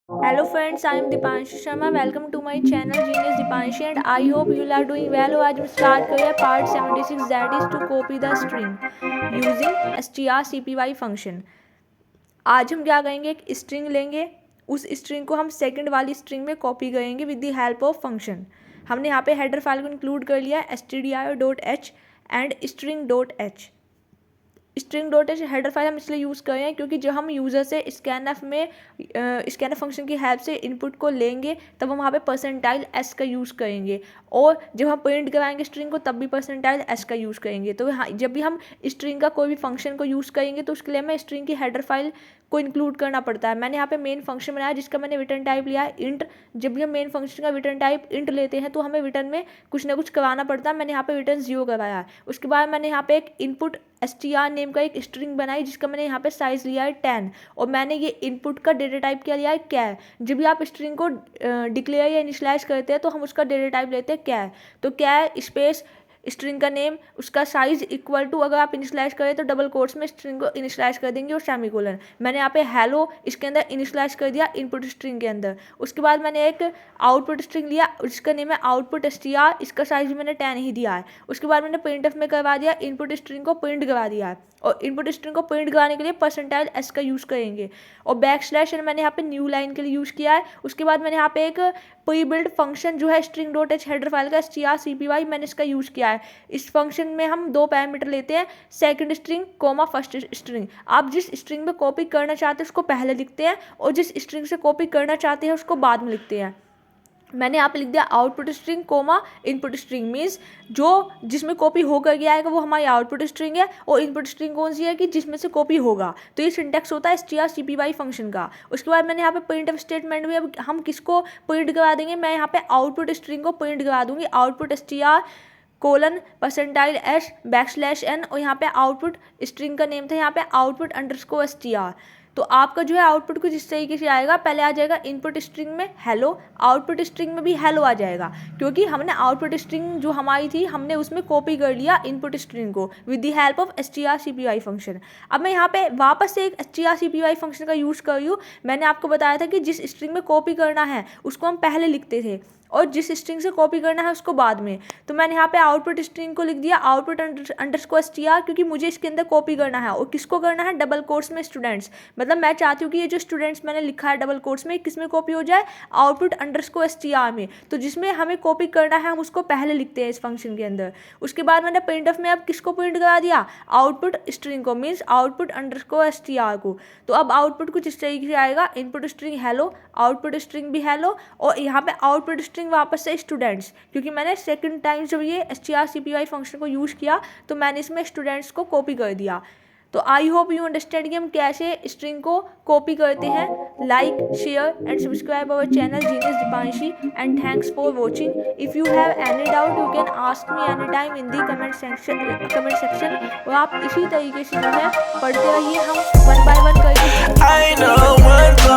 Hello friends, I am Dipanshi Sharma. Welcome to my channel Genius Dipanshi and I hope you are doing well. आज हम start करें part 76 that is to copy the string using strcpy function. आज हम क्या करेंगे, एक string लेंगे, उस स्ट्रिंग को हम सेकंड वाली स्ट्रिंग में कॉपी करेंगे with the help of function. हमने यहाँ पे हेडर फाइल को इंक्लूड कर लिया stdio.h and string.h। string.h header file हम इसलिए यूज़ कर रहे हैं क्योंकि जब हम यूज़र से स्कैनएफ में स्कैनएफ फंक्शन की हेल्प से इनपुट को लेंगे तब हम वहाँ पे परसेंटाइल एस का यूज़ करेंगे, और जब हम प्रिंट कराएंगे स्ट्रिंग को तब भी परसेंटाइल एस का यूज़ करेंगे। तो जब भी हम स्ट्रिंग का कोई भी फंक्शन को यूज़ करेंगे तो उसके लिए हमें स्ट्रिंग की हेडर फाइल को इंक्लूड करना पड़ता है। मैंने यहाँ पे मेन फंक्शन बनाया जिसका मैंने रिटर्न टाइप लिया है इंट। जब भी हम मेन फंक्शन का रिटर्न टाइप इंट लेते हैं तो हमें रिटर्न में कुछ ना कुछ करवाना पड़ता है। मैंने यहाँ पे रिटर्न 0 करवाया है। उसके बाद मैंने यहाँ पे एक इनपुट str नेम का एक स्ट्रिंग बनाई जिसका मैंने यहाँ पे साइज लिया है 10, और मैंने ये इनपुट का डेटा टाइप क्या लिया है कैर। जब भी आप स्ट्रिंग को डिक्लेयर या इनिशियलाइज करते हैं तो हम उसका डेटा टाइप लेते हैं कैर। तो कैर स्पेस स्ट्रिंग का नेम, उसका साइज इक्वल टू, अगर आप इनिशियलाइज करें तो डबल कोट्स में स्ट्रिंग को इनिशियलाइज कर देंगे और सेमीकोलन। मैंने यहाँ पे हेलो इसके अंदर इनिशियलाइज कर दिया इनपुट स्ट्रिंग के अंदर। उसके बाद मैंने एक आउटपुट स्ट्रिंग लिया जिसका नेम है आउटपुट str, इसका साइज भी मैंने 10 ही दिया है। उसके बाद मैंने प्रिंटफ में करवा दिया इनपुट स्ट्रिंग को प्रिंट करवा दिया है, और इनपुट स्ट्रिंग को प्रिंट कराने के लिए परसेंटाइल एस का यूज़ करेंगे, और बैक स्लैश मैंने यहाँ पे न्यू लाइन के लिए यूज़ किया है। उसके बाद मैंने यहाँ पे एक प्री बिल्ड फंक्शन जो है string.h हेडर फाइल का strcpy मैंने इसका यूज़ किया है। इस फंक्शन में हम दो पैरामीटर लेते हैं, second string comma first string. आप जिस स्ट्रिंग में कॉपी करना चाहते हैं उसको पहले लिखते हैं और जिस स्ट्रिंग से कॉपी करना चाहते हैं उसको बाद में लिखते हैं। मैंने यहाँ पे लिख दिया output string comma input string, means जो जिसमें कॉपी होकर गया आएगा वो हमारी आउटपुट स्ट्रिंग है, और इनपुट स्ट्रिंग कौन सी है कि जिसमें से कॉपी होगा। तो ये सिंटैक्स होता है strcpy फंक्शन का। उसके बाद मैंने यहाँ पे प्रिंटफ स्टेटमेंट में अब हम किसको प्रिंट करा देंगे, मैं यहाँ पे आउटपुट स्ट्रिंग को प्रिंट करा दूंगी output str colon percentile S backslash N, और यहाँ पे आउटपुट स्ट्रिंग का नेम था यहाँ पे आउटपुट अंडरस्कोर str। तो आपका जो है आउटपुट कुछ इस तरीके से आएगा, पहले आ जाएगा इनपुट स्ट्रिंग में हेलो, आउटपुट स्ट्रिंग में भी हेलो आ जाएगा क्योंकि हमने आउटपुट स्ट्रिंग जो हमारी थी हमने उसमें कॉपी कर लिया इनपुट स्ट्रिंग को with the help of strcpy function. अब मैं यहाँ पे वापस से एक strcpy फंक्शन का यूज़ कर रही हूँ। मैंने आपको बताया था कि जिस स्ट्रिंग में कॉपी करना है उसको हम पहले लिखते थे और जिस स्ट्रिंग से कॉपी करना है उसको बाद में। तो मैंने यहाँ पे आउटपुट स्ट्रिंग को लिख दिया आउटपुट अंडरस्कोर str, क्योंकि मुझे इसके अंदर कॉपी करना है, और किसको करना है, डबल कोट्स में स्टूडेंट्स। मतलब मैं चाहती हूँ कि ये जो स्टूडेंट्स मैंने लिखा है डबल कोट्स में किस में कॉपी हो जाए, आउटपुट अंडरस्कोर str में। तो जिसमें हमें कॉपी करना है हम उसको पहले लिखते हैं इस फंक्शन के अंदर। उसके बाद मैंने प्रिंटफ में अब किसको प्रिंट करा दिया, आउटपुट स्ट्रिंग को, मीन्स आउटपुट अंडरस्कोर str को। तो अब आउटपुट कुछ इस तरीके से आएगा, input string hello, output string भी हेलो, और यहाँ पे आउटपुट स्ट्रिंग वापस से स्टूडेंट्स, क्योंकि मैंने सेकंड टाइम जब ये strcpy फंक्शन को यूज़ किया तो मैंने इसमें स्टूडेंट्स को कॉपी कर दिया। तो आई होप यू अंडरस्टैंड कि हम कैसे स्ट्रिंग को कॉपी करते हैं। Like share and subscribe our channel genius Deepanshi and thanks for watching. If you have any doubt you can ask me any time in the comment section. और आप इसी तरीके से जो है पढ़ते रहिए, हम वन बाय वन करके